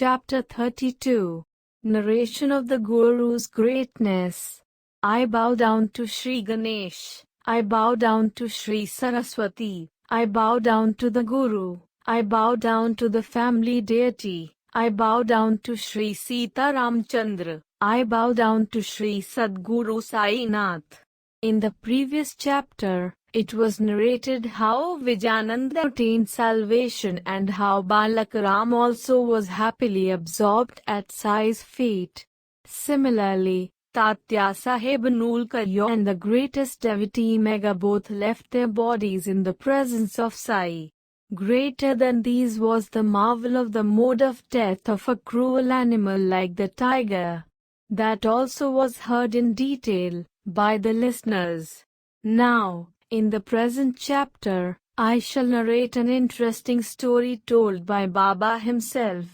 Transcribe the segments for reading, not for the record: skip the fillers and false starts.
Chapter 32. Narration of the Guru's Greatness. I bow down to Sri Ganesh. I bow down to Sri Saraswati. I bow down to the Guru. I bow down to the family deity. I bow down to Sri Sita Ramchandra. I bow down to Sri Sadguru Sai Nath. In the previous chapter, it was narrated how Vijayananda attained salvation and how Balakaram also was happily absorbed at Sai's feet. Similarly, Tatya Sahib Nulkaryo and the greatest devotee Mega both left their bodies in the presence of Sai. Greater than these was the marvel of the mode of death of a cruel animal like the tiger. That also was heard in detail by the listeners. Now, in the present chapter, I shall narrate an interesting story told by Baba himself.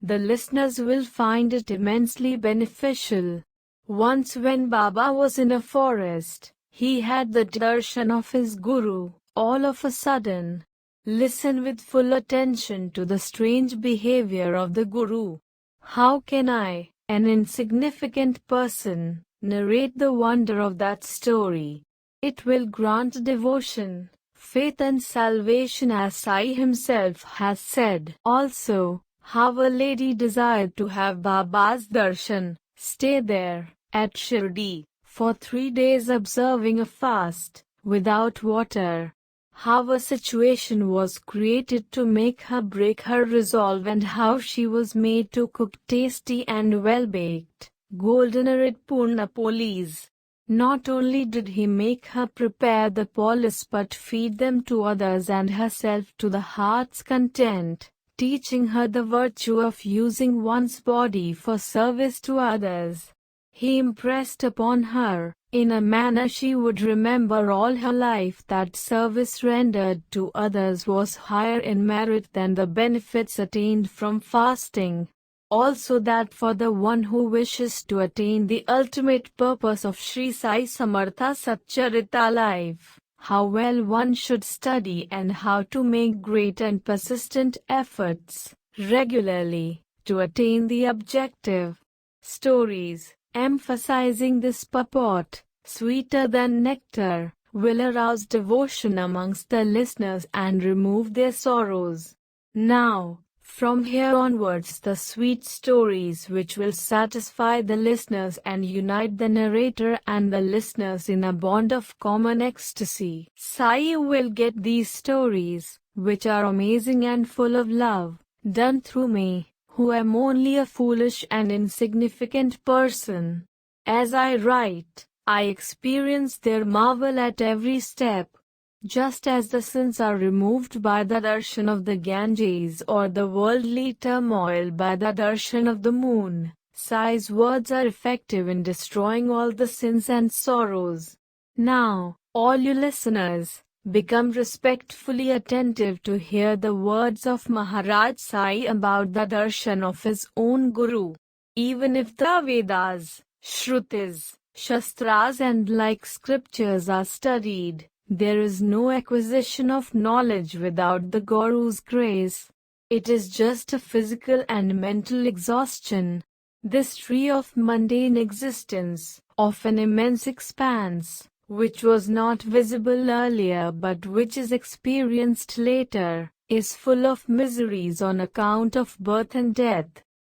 The listeners will find it immensely beneficial. Once when Baba was in a forest, he had the darshan of his Guru. All of a sudden, listen with full attention to the strange behavior of the Guru. How can I, an insignificant person, narrate the wonder of that story? It will grant devotion, faith and salvation as Sai himself has said. Also, how a lady desired to have Baba's darshan, stay there, at Shirdi, for 3 days observing a fast, without water. How a situation was created to make her break her resolve and how she was made to cook tasty and well-baked, golden-red purna polis. Not only did he make her prepare the polis but feed them to others and herself to the heart's content, teaching her the virtue of using one's body for service to others. He impressed upon her, in a manner she would remember all her life, that service rendered to others was higher in merit than the benefits attained from fasting. Also that for the one who wishes to attain the ultimate purpose of Sri Sai Samartha Satcharitra life, how well one should study and how to make great and persistent efforts, regularly, to attain the objective. Stories, emphasizing this purport, sweeter than nectar, will arouse devotion amongst the listeners and remove their sorrows. Now, from here onwards the sweet stories which will satisfy the listeners and unite the narrator and the listeners in a bond of common ecstasy. Sai will get these stories, which are amazing and full of love, done through me, who am only a foolish and insignificant person. As I write, I experience their marvel at every step. Just as the sins are removed by the darshan of the Ganges or the worldly turmoil by the darshan of the moon, Sai's words are effective in destroying all the sins and sorrows. Now, all you listeners, become respectfully attentive to hear the words of Maharaj Sai about the darshan of his own Guru. Even if the Vedas, Shrutis, Shastras and like scriptures are studied, there is no acquisition of knowledge without the Guru's grace. It is just a physical and mental exhaustion. This tree of mundane existence, of an immense expanse, which was not visible earlier but which is experienced later, is full of miseries on account of birth and death.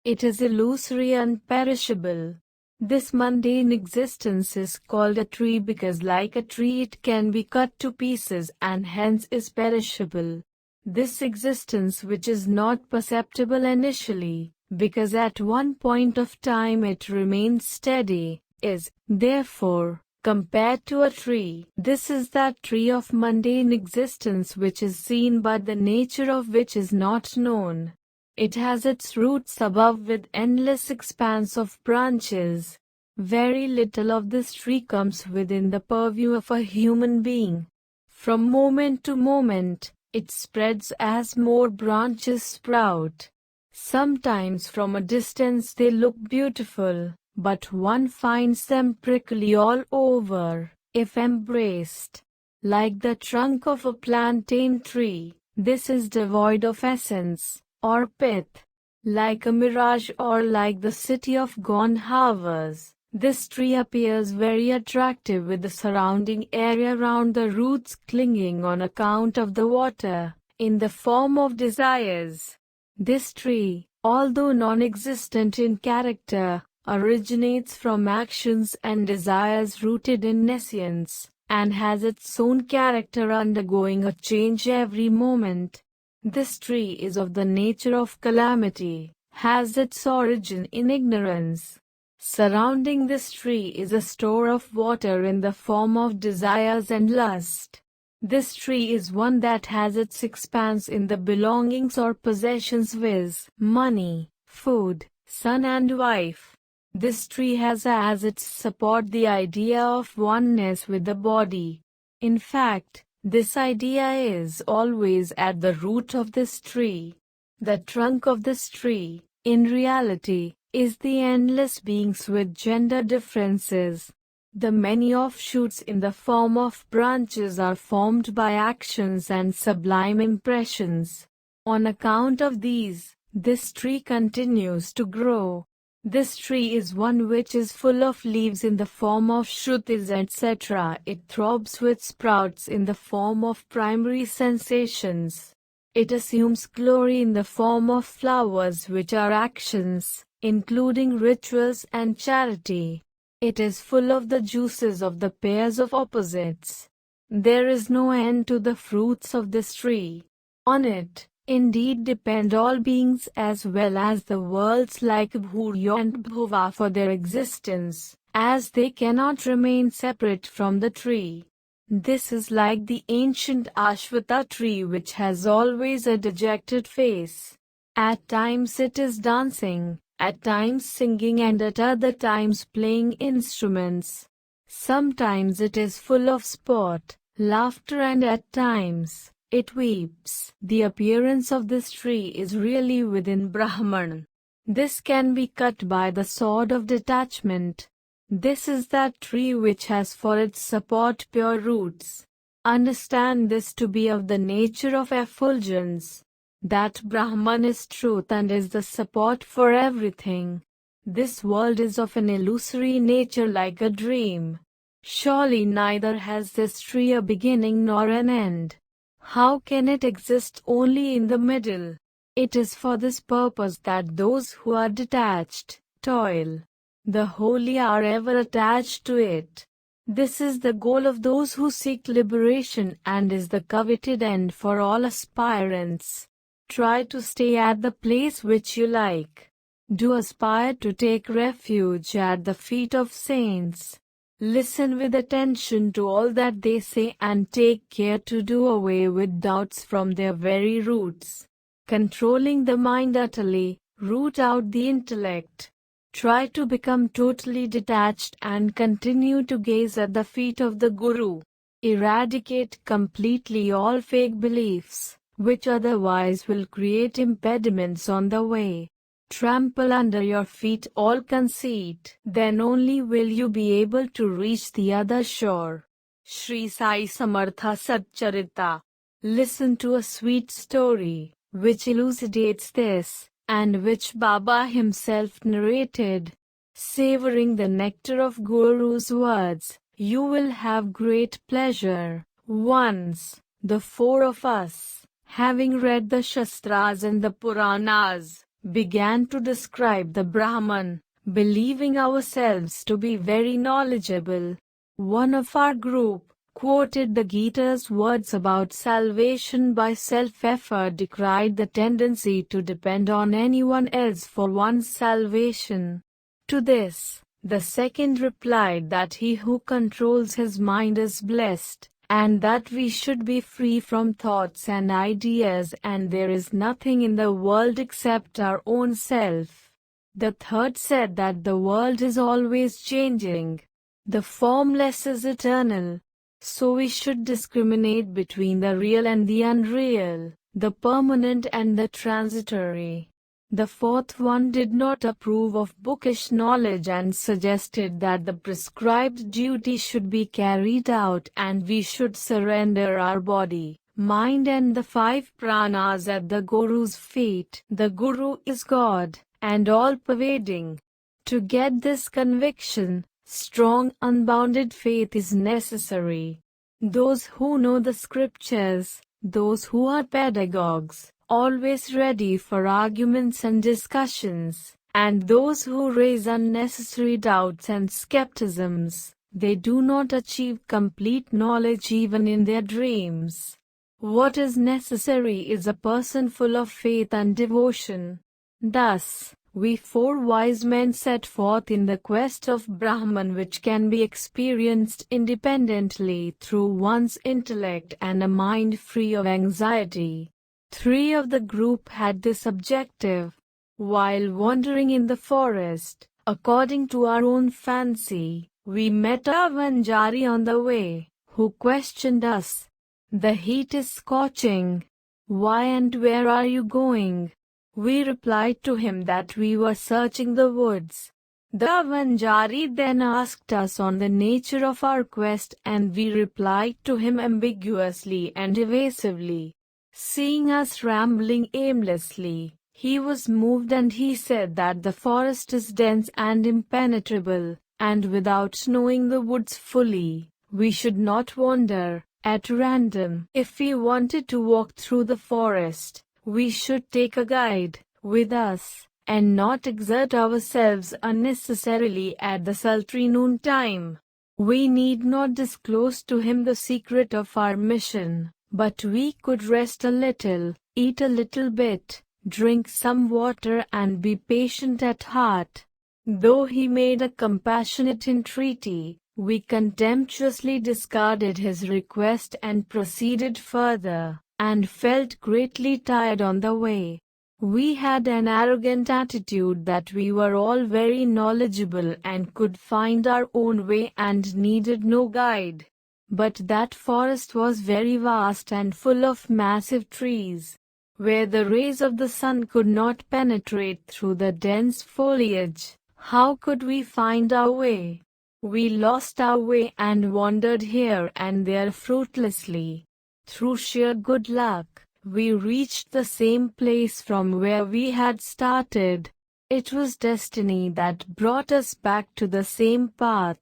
It is illusory and perishable. This mundane existence is called a tree because like a tree it can be cut to pieces and hence is perishable. This existence which is not perceptible initially, because at one point of time it remains steady, is, therefore, compared to a tree. This is that tree of mundane existence which is seen but the nature of which is not known. It has its roots above with endless expanse of branches. Very little of this tree comes within the purview of a human being. From moment to moment, it spreads as more branches sprout. Sometimes from a distance they look beautiful, but one finds them prickly all over, if embraced. Like the trunk of a plantain tree, this is devoid of essence, or pith. Like a mirage or like the city of gone harvest, this tree appears very attractive with the surrounding area around the roots clinging on account of the water, in the form of desires. This tree, although non-existent in character, originates from actions and desires rooted in nescience, and has its own character undergoing a change every moment. This tree is of the nature of calamity, has its origin in ignorance. Surrounding this tree is a store of water in the form of desires and lust. This tree is one that has its expanse in the belongings or possessions, viz., money, food, son and wife. This tree has as its support the idea of oneness with the body. In fact, this idea is always at the root of this tree. The trunk of this tree, in reality, is the endless beings with gender differences. The many offshoots in the form of branches are formed by actions and sublime impressions. On account of these, this tree continues to grow. This tree is one which is full of leaves in the form of shrutis, etc. It throbs with sprouts in the form of primary sensations. It assumes glory in the form of flowers which are actions, including rituals and charity. It is full of the juices of the pairs of opposites. There is no end to the fruits of this tree. On it, indeed, depend all beings as well as the worlds like Bhurya and Bhuva for their existence, as they cannot remain separate from the tree. This is like the ancient Ashwata tree which has always a dejected face. At times it is dancing, at times singing and at other times playing instruments. Sometimes it is full of sport, laughter and at times it weeps. The appearance of this tree is really within Brahman. This can be cut by the sword of detachment. This is that tree which has for its support pure roots. Understand this to be of the nature of effulgence. That Brahman is truth and is the support for everything. This world is of an illusory nature like a dream. Surely neither has this tree a beginning nor an end. How can it exist only in the middle? It is for this purpose that those who are detached, toil. The holy are ever attached to it. This is the goal of those who seek liberation and is the coveted end for all aspirants. Try to stay at the place which you like. Do aspire to take refuge at the feet of saints. Listen with attention to all that they say and take care to do away with doubts from their very roots. Controlling the mind utterly, root out the intellect. Try to become totally detached and continue to gaze at the feet of the Guru. Eradicate completely all fake beliefs, which otherwise will create impediments on the way. Trample under your feet all conceit, then only will you be able to reach the other shore. Sri Sai Samartha Satcharitra. Listen to a sweet story, which elucidates this, and which Baba himself narrated. Savoring the nectar of Guru's words, you will have great pleasure. Once, the four of us, having read the Shastras and the Puranas, began to describe the Brahman, believing ourselves to be very knowledgeable. One of our group quoted the Gita's words about salvation by self-effort, decried the tendency to depend on anyone else for one's salvation. To this, the second replied that he who controls his mind is blessed, and that we should be free from thoughts and ideas, and there is nothing in the world except our own self. The third said that the world is always changing. The formless is eternal. So we should discriminate between the real and the unreal, the permanent and the transitory. The fourth one did not approve of bookish knowledge and suggested that the prescribed duty should be carried out and we should surrender our body, mind and the 5 pranas at the Guru's feet. The Guru is God and all-pervading. To get this conviction, strong unbounded faith is necessary. Those who know the scriptures, those who are pedagogues, always ready for arguments and discussions, and those who raise unnecessary doubts and skepticisms, they do not achieve complete knowledge even in their dreams. What is necessary is a person full of faith and devotion. Thus, we 4 wise men set forth in the quest of Brahman, which can be experienced independently through one's intellect and a mind free of anxiety. 3 of the group had this objective. While wandering in the forest, according to our own fancy, we met a Vanjari on the way, who questioned us. The heat is scorching. Why and where are you going? We replied to him that we were searching the woods. The Vanjari then asked us on the nature of our quest, and we replied to him ambiguously and evasively. Seeing us rambling aimlessly, he was moved and he said that the forest is dense and impenetrable, and without knowing the woods fully, we should not wander at random. If we wanted to walk through the forest, we should take a guide with us, and not exert ourselves unnecessarily at the sultry noontime. We need not disclose to him the secret of our mission, but we could rest a little, eat a little bit, drink some water and be patient at heart. Though he made a compassionate entreaty, we contemptuously discarded his request and proceeded further, and felt greatly tired on the way. We had an arrogant attitude that we were all very knowledgeable and could find our own way and needed no guide. But that forest was very vast and full of massive trees, where the rays of the sun could not penetrate through the dense foliage. How could we find our way? We lost our way and wandered here and there fruitlessly. Through sheer good luck, we reached the same place from where we had started. It was destiny that brought us back to the same path.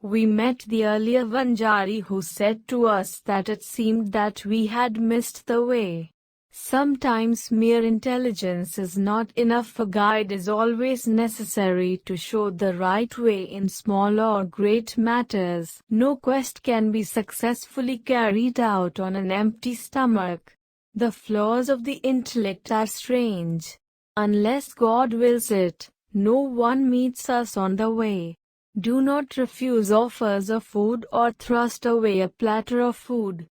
We met the earlier Vanjari, who said to us that it seemed that we had missed the way. Sometimes mere intelligence is not enough. A guide is always necessary to show the right way in small or great matters. No quest can be successfully carried out on an empty stomach. The flaws of the intellect are strange. Unless God wills it, no one meets us on the way. Do not refuse offers of food or thrust away a platter of food.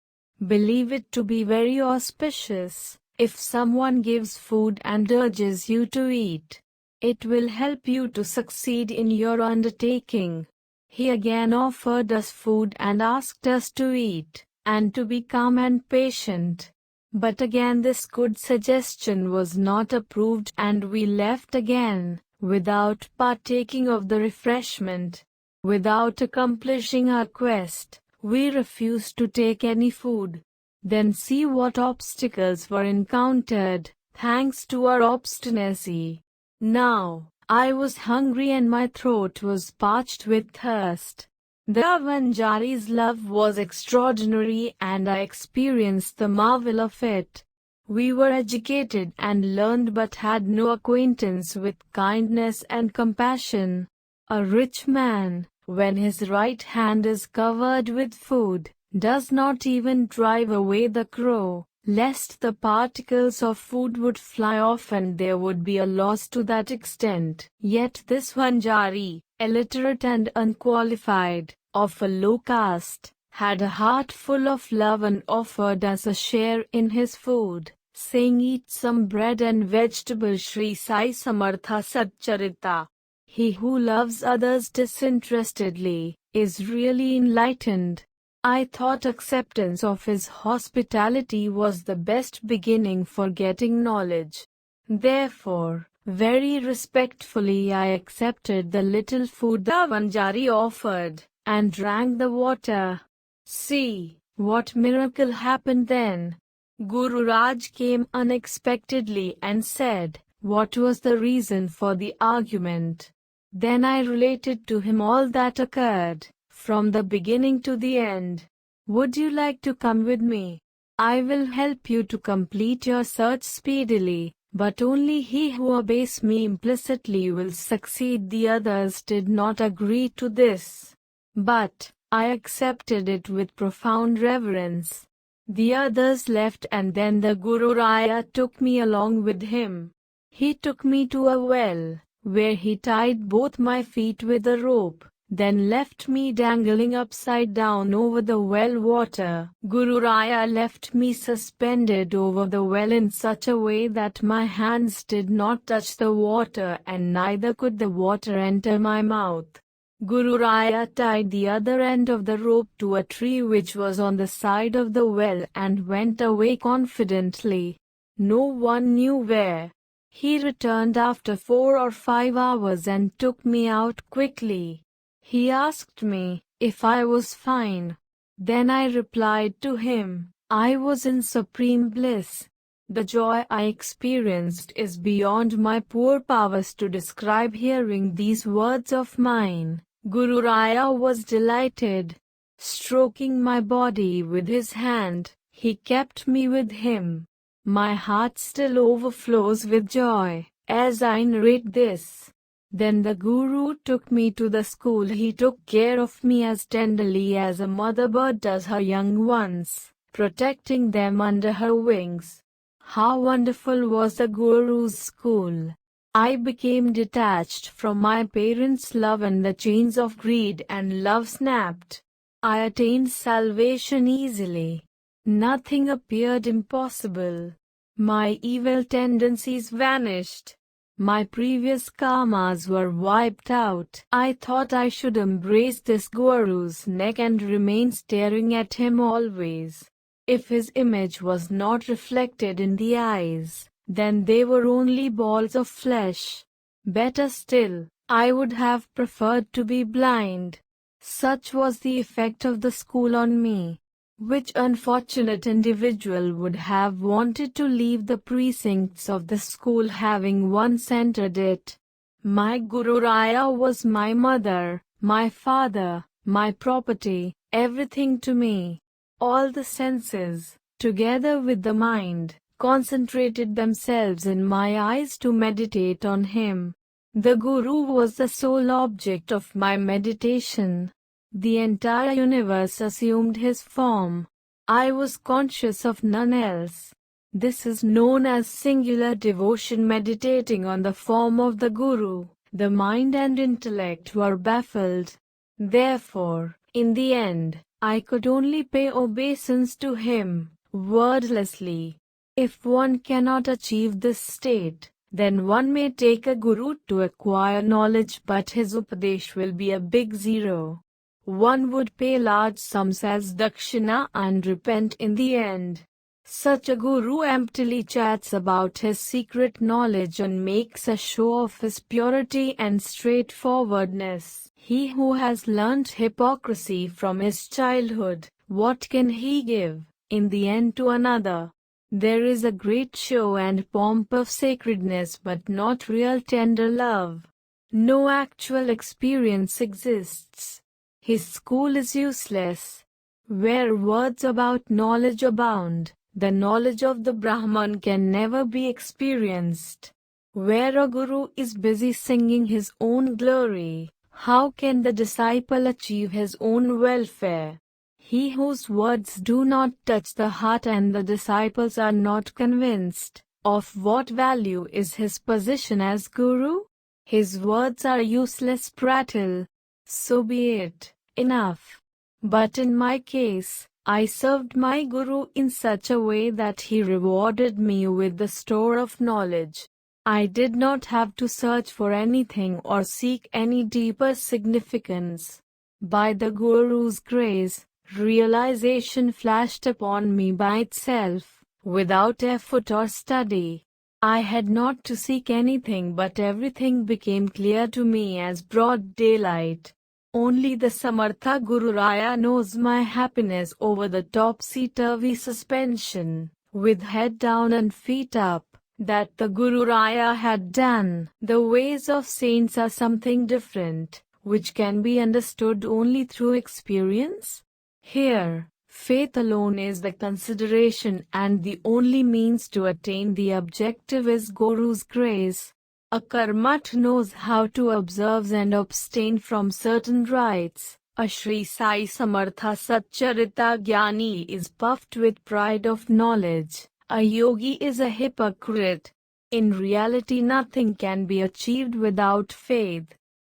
Believe it to be very auspicious. If someone gives food and urges you to eat, it will help you to succeed in your undertaking. He again offered us food and asked us to eat, and to be calm and patient. But again this good suggestion was not approved, and we left again, without partaking of the refreshment. Without accomplishing our quest, we refused to take any food. Then see what obstacles were encountered, thanks to our obstinacy. Now, I was hungry and my throat was parched with thirst. The Vanjari's love was extraordinary and I experienced the marvel of it. We were educated and learned but had no acquaintance with kindness and compassion. A rich man, when his right hand is covered with food, does not even drive away the crow, lest the particles of food would fly off and there would be a loss to that extent. Yet this Vanjari, illiterate and unqualified, of a low caste, had a heart full of love and offered us a share in his food, saying, "Eat some bread and vegetables." Sri Sai Samartha Satcharitra. He who loves others disinterestedly is really enlightened. I thought acceptance of his hospitality was the best beginning for getting knowledge. Therefore, very respectfully I accepted the little food the Vanjari offered, and drank the water. See, What miracle happened then? Guru Raj came unexpectedly and said, "What was the reason for the argument?" Then I related to him all that occurred, from the beginning to the end. "Would you like to come with me? I will help you to complete your search speedily, but only he who obeys me implicitly will succeed." The others did not agree to this, but I accepted it with profound reverence. The others left and then the Guru Raya took me along with him. He took me to a well, where he tied both my feet with a rope, then left me dangling upside down over the well water. Guru Raya left me suspended over the well in such a way that my hands did not touch the water and neither could the water enter my mouth. Guru Raya tied the other end of the rope to a tree which was on the side of the well and went away confidently. No one knew where. He returned after 4 or 5 hours and took me out quickly. He asked me if I was fine. Then I replied to him, I was in supreme bliss. The joy I experienced is beyond my poor powers to describe. Hearing these words of mine, Guru Raya was delighted. Stroking my body with his hand, he kept me with him. My heart still overflows with joy as I narrate this. Then the Guru took me to the school. He took care of me as tenderly as a mother bird does her young ones, protecting them under her wings. How wonderful was the Guru's school! I became detached from my parents' love and the chains of greed and love snapped. I attained salvation easily. Nothing appeared impossible. My evil tendencies vanished. My previous karmas were wiped out. I thought I should embrace this Guru's neck and remain staring at him always. If his image was not reflected in the eyes, then they were only balls of flesh. Better still, I would have preferred to be blind. Such was the effect of the school on me. Which unfortunate individual would have wanted to leave the precincts of the school having once entered it? My Guru Raya was my mother, my father, my property, everything to me. All the senses, together with the mind, concentrated themselves in my eyes to meditate on him. The Guru was the sole object of my meditation. The entire universe assumed his form. I was conscious of none else. This is known as singular devotion. Meditating on the form of the Guru, the mind and intellect were baffled. Therefore, in the end, I could only pay obeisance to him, wordlessly. If one cannot achieve this state, then one may take a Guru to acquire knowledge, but his upadesh will be a big zero. One would pay large sums as dakshina and repent in the end. Such a Guru emptily chats about his secret knowledge and makes a show of his purity and straightforwardness. He who has learnt hypocrisy from his childhood, what can he give, in the end, to another? There is a great show and pomp of sacredness, but not real tender love. No actual experience exists. His school is useless. Where words about knowledge abound, the knowledge of the Brahman can never be experienced. Where a Guru is busy singing his own glory, how can the disciple achieve his own welfare? He whose words do not touch the heart and the disciples are not convinced, of what value is his position as Guru? His words are useless prattle. So be it. Enough. But in my case, I served my Guru in such a way that he rewarded me with the store of knowledge. I did not have to search for anything or seek any deeper significance. By the Guru's grace, realization flashed upon me by itself, without effort or study. I had not to seek anything, but everything became clear to me as broad daylight. Only the Samartha Guru Raya knows my happiness over the topsy-turvy suspension, with head down and feet up, that the Guru Raya had done. The ways of saints are something different, which can be understood only through experience. Here, faith alone is the consideration, and the only means to attain the objective is Guru's grace. A karmat knows how to observe and abstain from certain rites. A Sri Sai Samartha Satcharitra Jnani is puffed with pride of knowledge. A yogi is a hypocrite. In reality, nothing can be achieved without faith.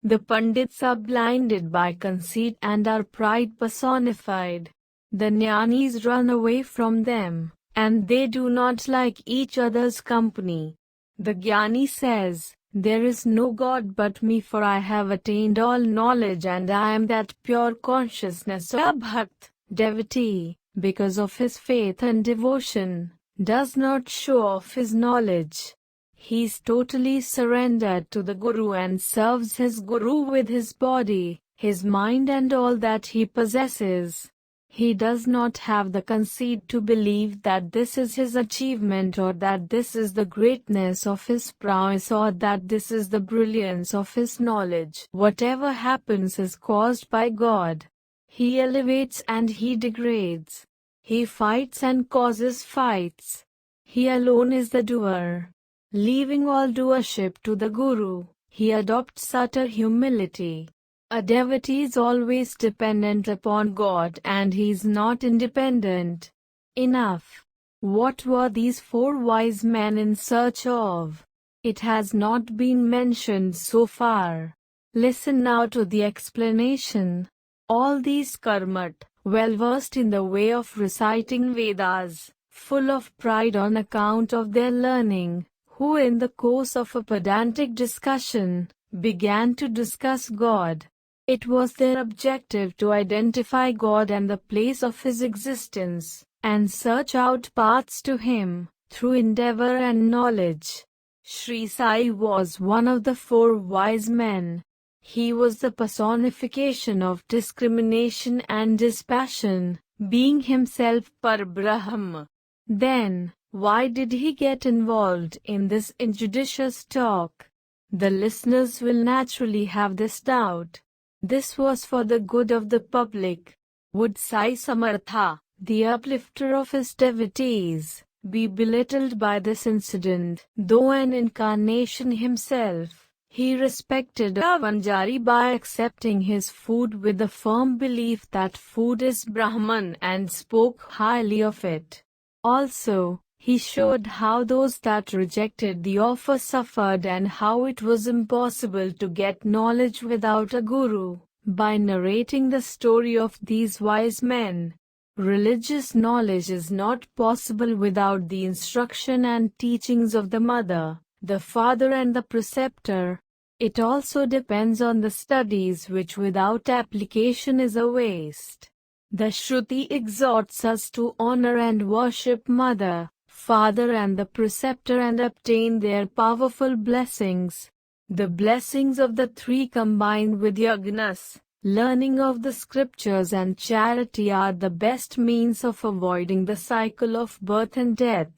The Pandits are blinded by conceit and are pride personified. The Jnanis run away from them, and they do not like each other's company. The Jnani says, "There is no God but me, for I have attained all knowledge and I am that pure consciousness." A Bhakt, devotee, because of his faith and devotion, does not show off his knowledge. He is totally surrendered to the Guru and serves his Guru with his body, his mind and all that he possesses. He does not have the conceit to believe that this is his achievement, or that this is the greatness of his prowess, or that this is the brilliance of his knowledge. Whatever happens is caused by God. He elevates and he degrades. He fights and causes fights. He alone is the doer. Leaving all doership to the Guru, he adopts utter humility. A devotee is always dependent upon God, and he is not independent. Enough. What were these four wise men in search of? It has not been mentioned so far. Listen now to the explanation. All these karmat, well versed in the way of reciting Vedas, full of pride on account of their learning, who in the course of a pedantic discussion, began to discuss God. It was their objective to identify God and the place of His existence, and search out paths to Him, through endeavor and knowledge. Sri Sai was one of the four wise men. He was the personification of discrimination and dispassion, being himself Parabrahm. Then, why did he get involved in this injudicious talk? The listeners will naturally have this doubt. This was for the good of the public. Would Sai Samartha, the uplifter of his devotees, be belittled by this incident? Though an incarnation himself, he respected a Vanjari by accepting his food with the firm belief that food is Brahman, and spoke highly of it. Also, he showed how those that rejected the offer suffered, and how it was impossible to get knowledge without a guru, by narrating the story of these wise men. Religious knowledge is not possible without the instruction and teachings of the mother, the father and the preceptor. It also depends on the studies, which without application is a waste. The Shruti exhorts us to honor and worship mother, father and the preceptor, and obtain their powerful blessings. The blessings of the three combined with yagnas, learning of the scriptures and charity are the best means of avoiding the cycle of birth and death.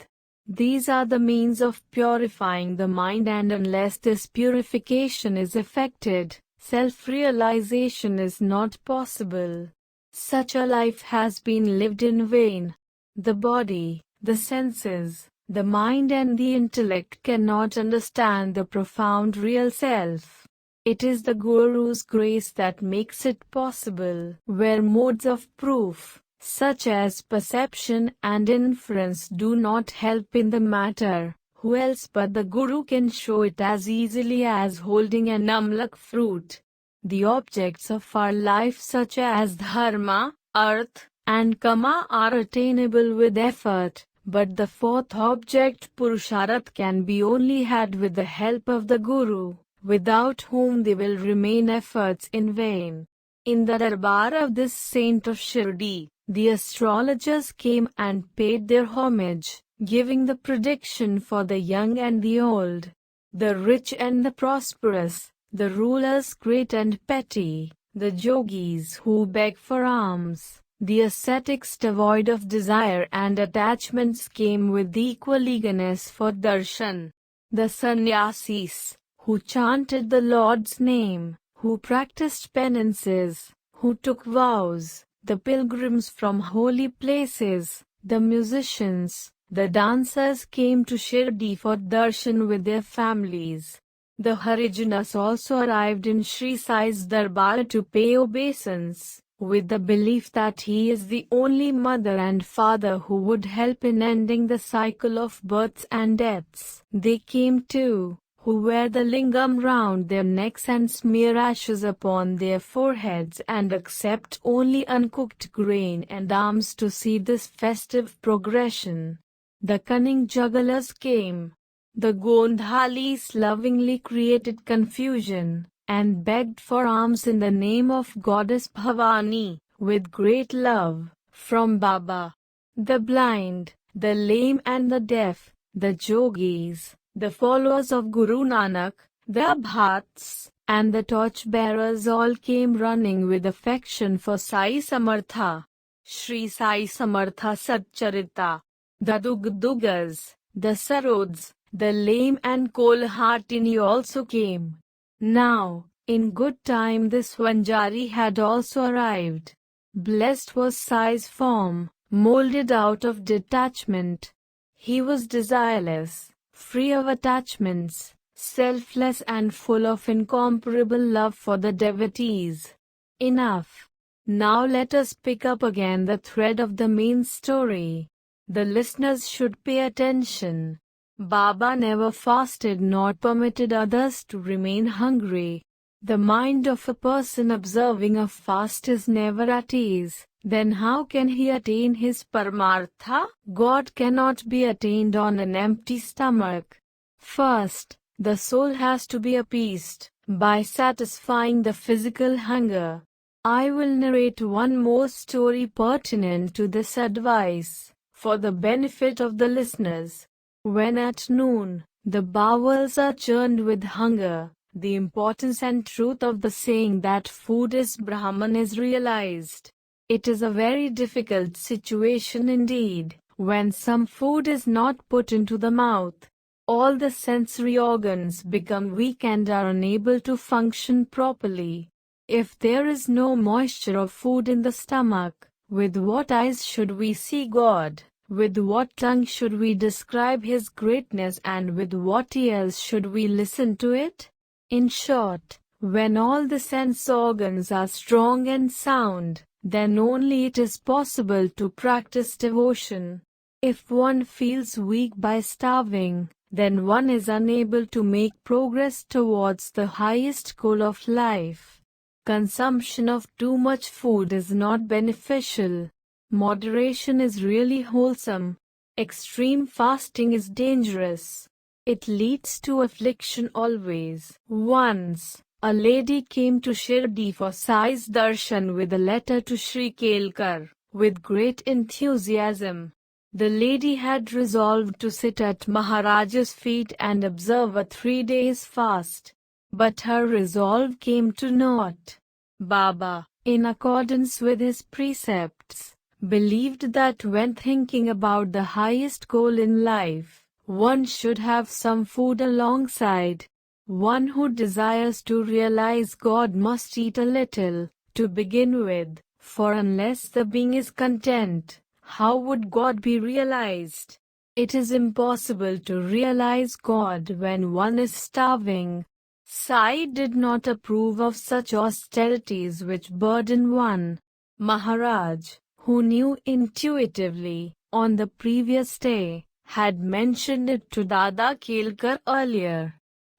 These are the means of purifying the mind, and unless this purification is effected, self-realization is not possible. Such a life has been lived in vain. The body, the senses, the mind and the intellect cannot understand the profound real self. It is the Guru's grace that makes it possible. Where modes of proof, such as perception and inference, do not help in the matter, who else but the Guru can show it as easily as holding an amlak fruit? The objects of our life, such as dharma, arth, and kama, are attainable with effort, but the fourth object, purusharth, can be only had with the help of the Guru, without whom they will remain efforts in vain. In the darbar of this saint of Shirdi, the astrologers came and paid their homage, giving the prediction for the young and the old, the rich and the prosperous, the rulers great and petty, the yogis who beg for alms, the ascetics devoid of desire and attachments came with equal eagerness for darshan. The sannyasis, who chanted the Lord's name, who practiced penances, who took vows, the pilgrims from holy places, the musicians, the dancers came to Shirdi for darshan with their families. The Harijanas also arrived in Sri Sai's Darbar to pay obeisance, with the belief that he is the only mother and father who would help in ending the cycle of births and deaths. They came too, who wear the lingam round their necks and smear ashes upon their foreheads and accept only uncooked grain and alms to see this festive progression. The cunning jugglers came. The Gondhalis lovingly created confusion, and begged for alms in the name of Goddess Bhavani, with great love, from Baba. The blind, the lame and the deaf, the yogis, the followers of Guru Nanak, the abhats, and the torch-bearers all came running with affection for Sai Samartha. Shri Sai Samartha Satcharitra. The Dugdugas, the Sarods, the lame and Kolhatini also came. Now, in good time this Vanjari had also arrived. Blessed was Sai's form, molded out of detachment. He was desireless, free of attachments, selfless and full of incomparable love for the devotees. Enough. Now let us pick up again the thread of the main story. The listeners should pay attention. Baba never fasted nor permitted others to remain hungry. The mind of a person observing a fast is never at ease. Then how can he attain his Paramartha? God cannot be attained on an empty stomach. First, the soul has to be appeased by satisfying the physical hunger. I will narrate one more story pertinent to this advice, for the benefit of the listeners. When at noon, the bowels are churned with hunger, the importance and truth of the saying that food is Brahman is realized. It is a very difficult situation indeed, when some food is not put into the mouth. All the sensory organs become weak and are unable to function properly. If there is no moisture of food in the stomach, with what eyes should we see God? With what tongue should we describe His greatness and with what ears should we listen to it? In short, when all the sense organs are strong and sound, then only it is possible to practice devotion. If one feels weak by starving, then one is unable to make progress towards the highest goal of life. Consumption of too much food is not beneficial. Moderation is really wholesome. Extreme fasting is dangerous. It leads to affliction always. Once, a lady came to Shirdi for Sai's darshan with a letter to Sri Kelkar. With great enthusiasm, the lady had resolved to sit at Maharaja's feet and observe a 3 days fast. But her resolve came to naught. Baba, in accordance with his precepts, believed that when thinking about the highest goal in life, one should have some food alongside. One who desires to realize God must eat a little, to begin with, for unless the being is content, how would God be realized? It is impossible to realize God when one is starving. Sai did not approve of such austerities which burden one. Maharaj, who knew intuitively, on the previous day, had mentioned it to Dada Kelkar earlier.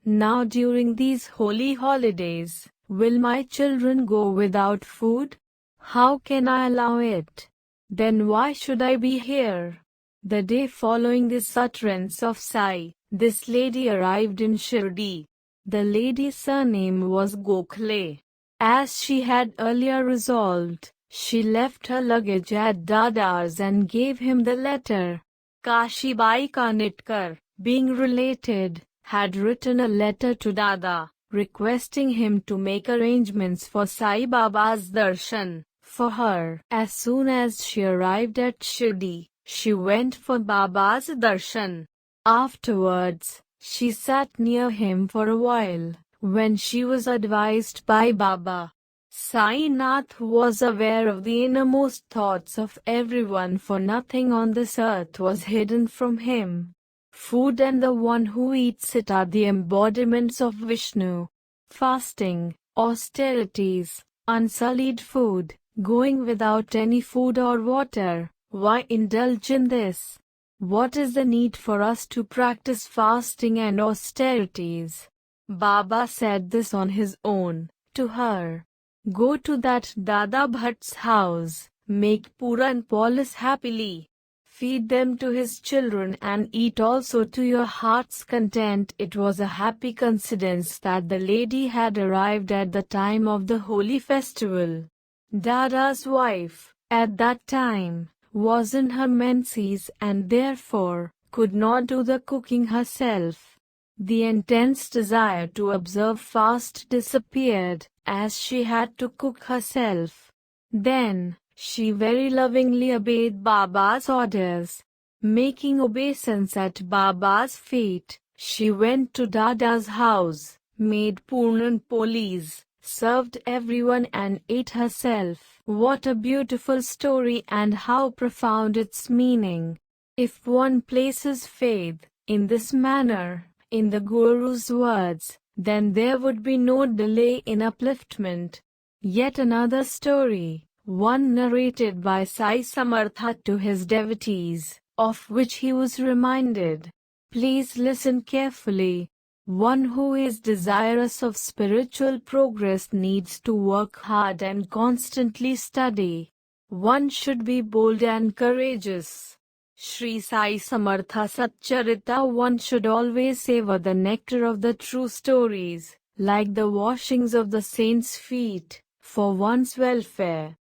Now during these holy holidays, will my children go without food? How can I allow it? Then why should I be here? The day following this utterance of Sai, this lady arrived in Shirdi. The lady's surname was Gokhale. As she had earlier resolved, she left her luggage at Dada's and gave him the letter. Kashibai Kanitkar, being related, had written a letter to Dada, requesting him to make arrangements for Sai Baba's darshan for her. As soon as she arrived at Shirdi, she went for Baba's darshan. Afterwards, she sat near him for a while. When she was advised by Baba, Sai Nath was aware of the innermost thoughts of everyone, for nothing on this earth was hidden from him. Food and the one who eats it are the embodiments of Vishnu. Fasting, austerities, unsullied food, going without any food or water, why indulge in this? What is the need for us to practice fasting and austerities? Baba said this on his own, to her. Go to that Dada Bhatt's house, make Puran polis happily. Feed them to his children and eat also to your heart's content. It was a happy coincidence that the lady had arrived at the time of the holy festival. Dada's wife, at that time, was in her menses and therefore could not do the cooking herself. The intense desire to observe fast disappeared, as she had to cook herself. Then, she very lovingly obeyed Baba's orders. Making obeisance at Baba's feet, she went to Dada's house, made Purnan polis, served everyone and ate herself. What a beautiful story and how profound its meaning! If one places faith, in this manner, in the Guru's words, then there would be no delay in upliftment. Yet another story, one narrated by Sai Samarth to his devotees, of which he was reminded. Please listen carefully. One who is desirous of spiritual progress needs to work hard and constantly study. One should be bold and courageous. Sri Sai Samartha Satcharitra. One should always savor the nectar of the true stories, like the washings of the saints' feet, for one's welfare.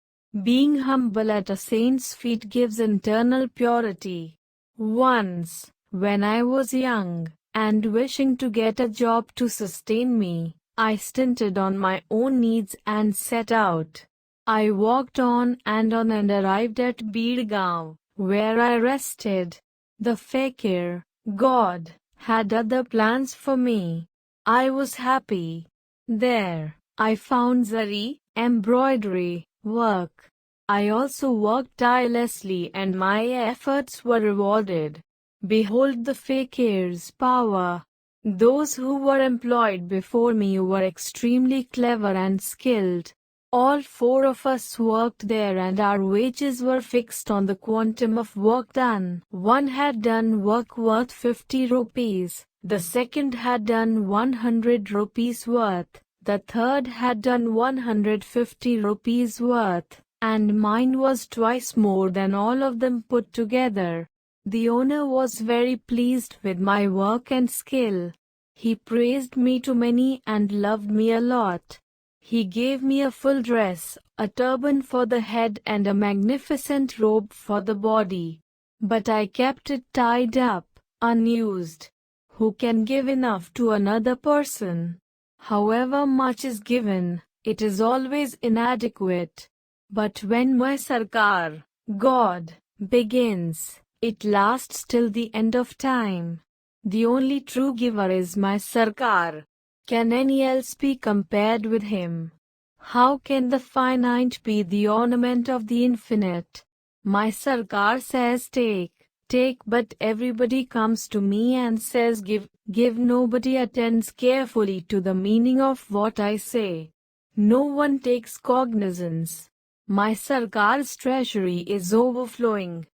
Being humble at a saint's feet gives internal purity. Once, when I was young, and wishing to get a job to sustain me, I stinted on my own needs and set out. I walked on and arrived at Beedgaon, where I rested. The fakir, God, had other plans for me. I was happy. There, I found zari, embroidery, work. I also worked tirelessly and my efforts were rewarded. Behold the fakir's power. Those who were employed before me were extremely clever and skilled. All four of us worked there and our wages were fixed on the quantum of work done. One had done work worth 50 rupees, the second had done 100 rupees worth, the third had done 150 rupees worth, and mine was twice more than all of them put together. The owner was very pleased with my work and skill. He praised me to many and loved me a lot. He gave me a full dress, a turban for the head and a magnificent robe for the body. But I kept it tied up, unused. Who can give enough to another person? However much is given, it is always inadequate. But when my Sarkar, God, begins, it lasts till the end of time. The only true giver is my Sarkar. Can any else be compared with him? How can the finite be the ornament of the infinite? My Sarkar says take, take, but everybody comes to me and says give, give. Nobody attends carefully to the meaning of what I say. No one takes cognizance. My Sarkar's treasury is overflowing.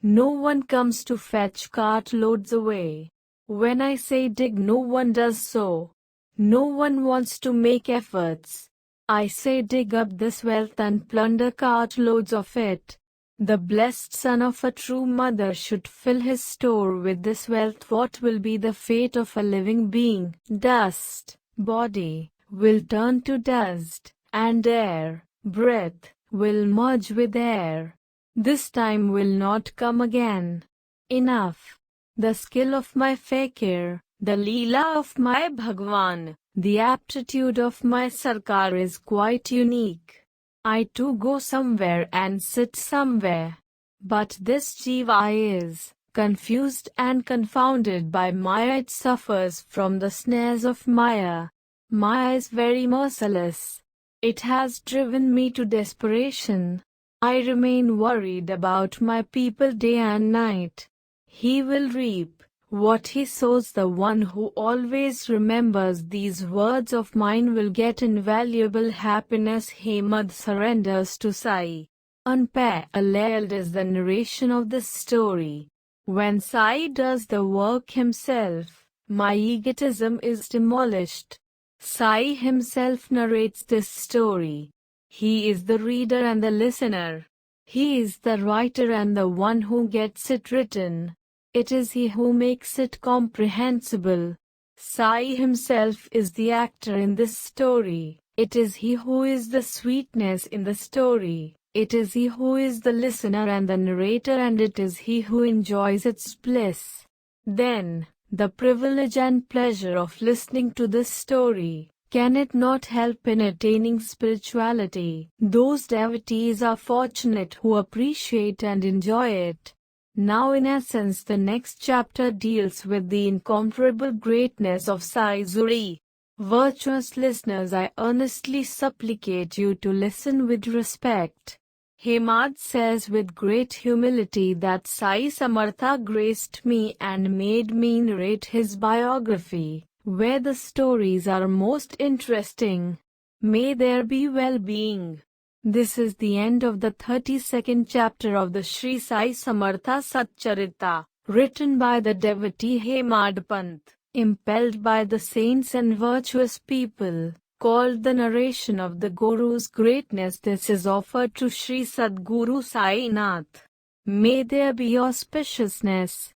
No one comes to fetch cartloads away. When I say dig, no one does so. No one wants to make efforts. I say dig up this wealth and plunder cartloads of it. The blessed son of a true mother should fill his store with this wealth. What will be the fate of a living being? Dust, body, will turn to dust, and air, breath, will merge with air. This time will not come again. Enough. The skill of my fakir, the Leela of my Bhagwan, The aptitude of my Sarkar is quite unique. I too go somewhere and sit somewhere. But this Jiva is confused and confounded by Maya. It suffers from the snares of Maya. Maya is very merciless. It has driven me to desperation. I remain worried about my people day and night. He will reap what he sows. The one who always remembers these words of mine will get invaluable happiness. Hemad surrenders to Sai. Unparalleled is the narration of this story. When Sai does the work himself, my egotism is demolished. Sai himself narrates this story. He is the reader and the listener. He is the writer and the one who gets it written. It is he who makes it comprehensible. Sai himself is the actor in this story. It is he who is the sweetness in the story. It is he who is the listener and the narrator, and it is he who enjoys its bliss. Then, the privilege and pleasure of listening to this story, can it not help in attaining spirituality? Those devotees are fortunate who appreciate and enjoy it. Now in essence the next chapter deals with the incomparable greatness of Sai Zuri. Virtuous listeners, I earnestly supplicate you to listen with respect. Hemad says with great humility that Sai Samartha graced me and made me narrate his biography, where the stories are most interesting. May there be well-being. This is the end of the 32nd chapter of the Sri Sai Samartha Satcharitra, written by the devotee Hemad Pant, impelled by the saints and virtuous people, called the narration of the Guru's greatness. This is offered to Sri Sadguru Sai Nath. May there be auspiciousness.